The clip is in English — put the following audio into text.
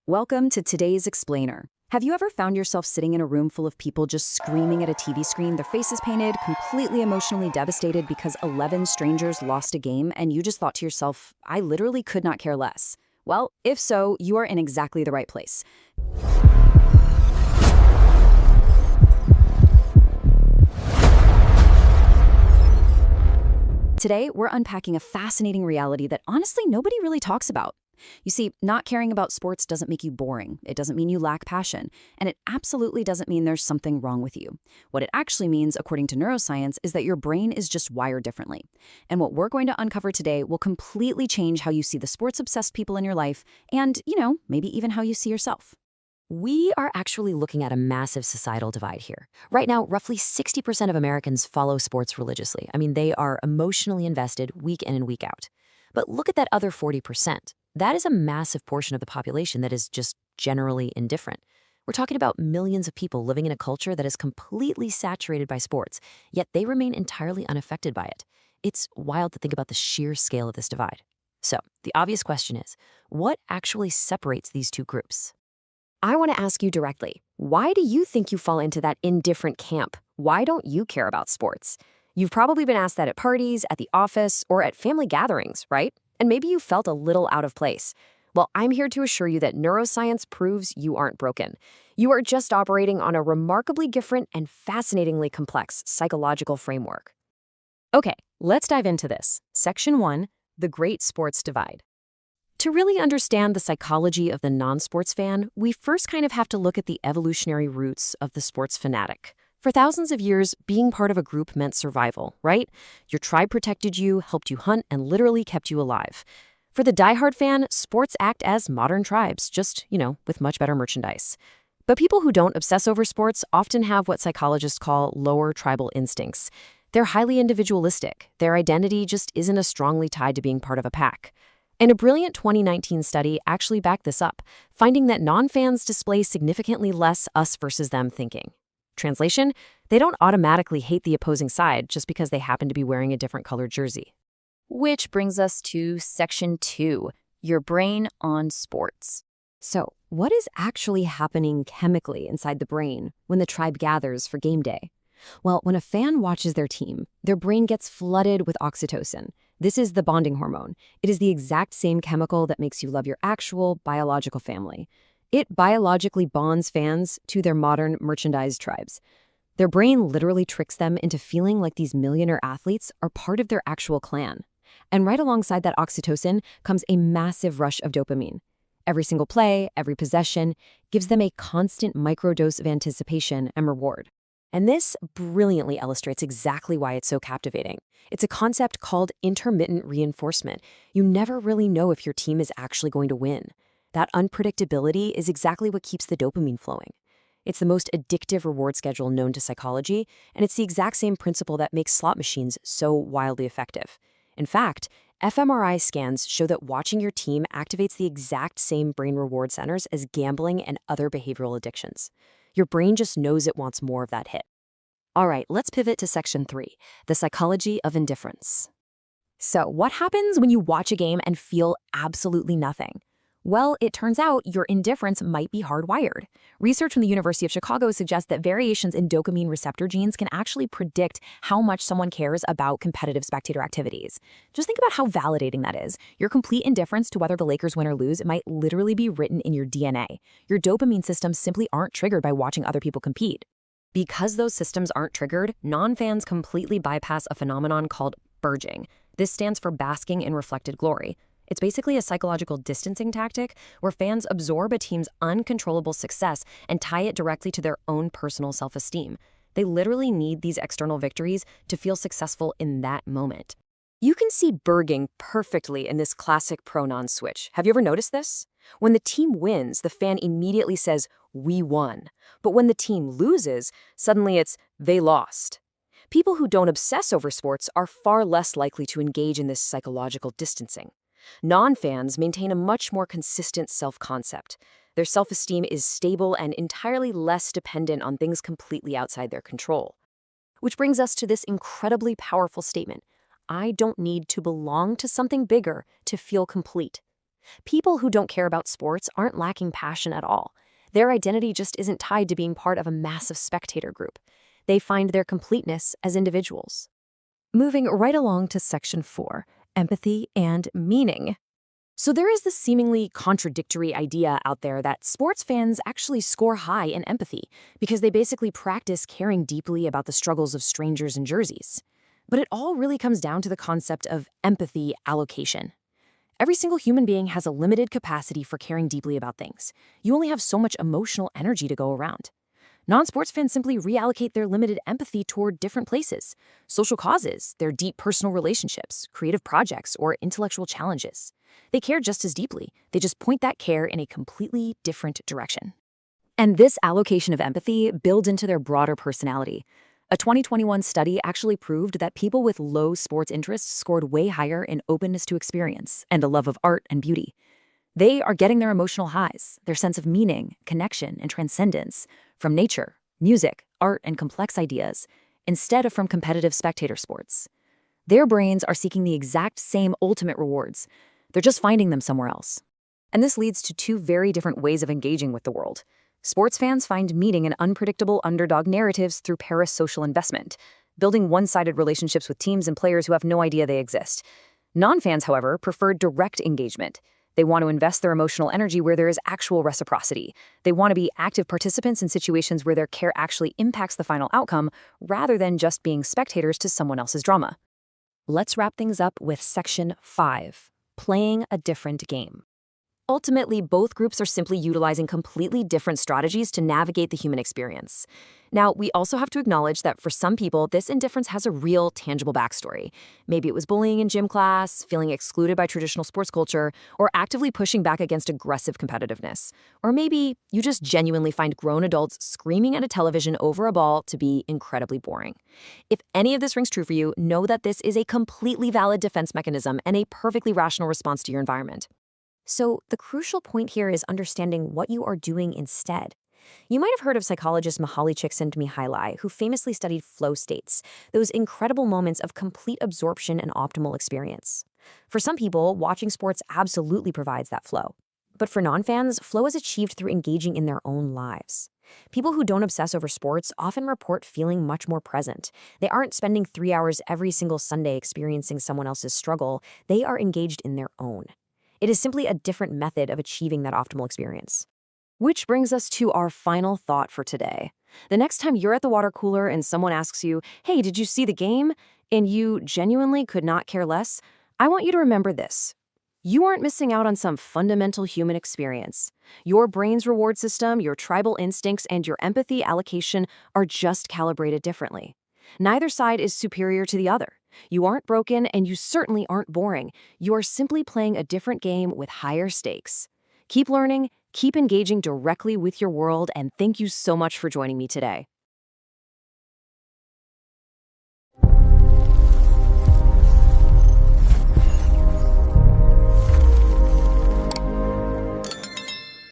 Welcome to today's Explainer. Have you ever found yourself sitting in a room full of people just screaming at a TV screen, their faces painted, completely emotionally devastated because 11 strangers lost a game, and you just thought to yourself, I literally could not care less? Well, if so, you are in exactly the right place. Today, we're unpacking a fascinating reality that honestly nobody really talks about. You see, not caring about sports doesn't make you boring. It doesn't mean you lack passion. And it absolutely doesn't mean there's something wrong with you. What it actually means, according to neuroscience, is that your brain is just wired differently. And what we're going to uncover today will completely change how you see the sports-obsessed people in your life and, maybe even how you see yourself. We are actually looking at a massive societal divide here. Right now, roughly 60% of Americans follow sports religiously. They are emotionally invested week in and week out. But look at that other 40%. That is a massive portion of the population that is just generally indifferent. We're talking about millions of people living in a culture that is completely saturated by sports, yet they remain entirely unaffected by it. It's wild to think about the sheer scale of this divide. So, the obvious question is, what actually separates these two groups? I want to ask you directly, why do you think you fall into that indifferent camp? Why don't you care about sports? You've probably been asked that at parties, at the office, or at family gatherings, right? And maybe you felt a little out of place. Well, I'm here to assure you that neuroscience proves you aren't broken. You are just operating on a remarkably different and fascinatingly complex psychological framework. Okay, let's dive into this. Section 1, the Great Sports Divide. To really understand the psychology of the non-sports fan, we first kind of have to look at the evolutionary roots of the sports fanatic. For thousands of years, being part of a group meant survival, right? Your tribe protected you, helped you hunt, and literally kept you alive. For the diehard fan, sports act as modern tribes, just, with much better merchandise. But people who don't obsess over sports often have what psychologists call lower tribal instincts. They're highly individualistic. Their identity just isn't as strongly tied to being part of a pack. And a brilliant 2019 study actually backed this up, finding that non-fans display significantly less us versus them thinking. Translation, they don't automatically hate the opposing side just because they happen to be wearing a different colored jersey. Which brings us to Section 2, your brain on sports. So, what is actually happening chemically inside the brain when the tribe gathers for game day? Well, when a fan watches their team, their brain gets flooded with oxytocin. This is the bonding hormone. It is the exact same chemical that makes you love your actual biological family. It biologically bonds fans to their modern merchandise tribes. Their brain literally tricks them into feeling like these millionaire athletes are part of their actual clan. And right alongside that oxytocin comes a massive rush of dopamine. Every single play, every possession, gives them a constant microdose of anticipation and reward. And this brilliantly illustrates exactly why it's so captivating. It's a concept called intermittent reinforcement. You never really know if your team is actually going to win. That unpredictability is exactly what keeps the dopamine flowing. It's the most addictive reward schedule known to psychology, and it's the exact same principle that makes slot machines so wildly effective. In fact, fMRI scans show that watching your team activates the exact same brain reward centers as gambling and other behavioral addictions. Your brain just knows it wants more of that hit. All right, let's pivot to Section 3, the psychology of indifference. So, what happens when you watch a game and feel absolutely nothing? Well, it turns out your indifference might be hardwired. Research from the University of Chicago suggests that variations in dopamine receptor genes can actually predict how much someone cares about competitive spectator activities. Just think about how validating that is. Your complete indifference to whether the Lakers win or lose might literally be written in your DNA. Your dopamine systems simply aren't triggered by watching other people compete. Because those systems aren't triggered, non-fans completely bypass a phenomenon called burging. This stands for basking in reflected glory. It's basically a psychological distancing tactic where fans absorb a team's uncontrollable success and tie it directly to their own personal self-esteem. They literally need these external victories to feel successful in that moment. You can see burging perfectly in this classic pronoun switch. Have you ever noticed this? When the team wins, the fan immediately says, "We won." But when the team loses, suddenly it's, "They lost." People who don't obsess over sports are far less likely to engage in this psychological distancing. Non-fans maintain a much more consistent self-concept. Their self-esteem is stable and entirely less dependent on things completely outside their control. Which brings us to this incredibly powerful statement: I don't need to belong to something bigger to feel complete. People who don't care about sports aren't lacking passion at all. Their identity just isn't tied to being part of a massive spectator group. They find their completeness as individuals. Moving right along to section 4, empathy and meaning. So there is this seemingly contradictory idea out there that sports fans actually score high in empathy because they basically practice caring deeply about the struggles of strangers in jerseys. But it all really comes down to the concept of empathy allocation. Every single human being has a limited capacity for caring deeply about things. You only have so much emotional energy to go around. Non-sports fans simply reallocate their limited empathy toward different places: social causes, their deep personal relationships, creative projects, or intellectual challenges. They care just as deeply. They just point that care in a completely different direction. And this allocation of empathy builds into their broader personality. A 2021 study actually proved that people with low sports interests scored way higher in openness to experience and a love of art and beauty. They are getting their emotional highs, their sense of meaning, connection, and transcendence from nature, music, art, and complex ideas, instead of from competitive spectator sports. Their brains are seeking the exact same ultimate rewards. They're just finding them somewhere else. And this leads to two very different ways of engaging with the world. Sports fans find meaning in unpredictable underdog narratives through parasocial investment, building one-sided relationships with teams and players who have no idea they exist. Non-fans, however, prefer direct engagement. They want to invest their emotional energy where there is actual reciprocity. They want to be active participants in situations where their care actually impacts the final outcome, rather than just being spectators to someone else's drama. Let's wrap things up with section 5, playing a different game. Ultimately, both groups are simply utilizing completely different strategies to navigate the human experience. Now, we also have to acknowledge that for some people, this indifference has a real, tangible backstory. Maybe it was bullying in gym class, feeling excluded by traditional sports culture, or actively pushing back against aggressive competitiveness. Or maybe you just genuinely find grown adults screaming at a television over a ball to be incredibly boring. If any of this rings true for you, know that this is a completely valid defense mechanism and a perfectly rational response to your environment. So the crucial point here is understanding what you are doing instead. You might have heard of psychologist Mihaly Csikszentmihalyi, who famously studied flow states, those incredible moments of complete absorption and optimal experience. For some people, watching sports absolutely provides that flow. But for non-fans, flow is achieved through engaging in their own lives. People who don't obsess over sports often report feeling much more present. They aren't spending 3 hours every single Sunday experiencing someone else's struggle. They are engaged in their own. It is simply a different method of achieving that optimal experience. Which brings us to our final thought for today. The next time you're at the water cooler and someone asks you, "Hey, did you see the game?" and you genuinely could not care less, I want you to remember this. You aren't missing out on some fundamental human experience. Your brain's reward system, your tribal instincts, and your empathy allocation are just calibrated differently. Neither side is superior to the other. You aren't broken, and you certainly aren't boring. You are simply playing a different game with higher stakes. Keep learning, keep engaging directly with your world, and thank you so much for joining me today.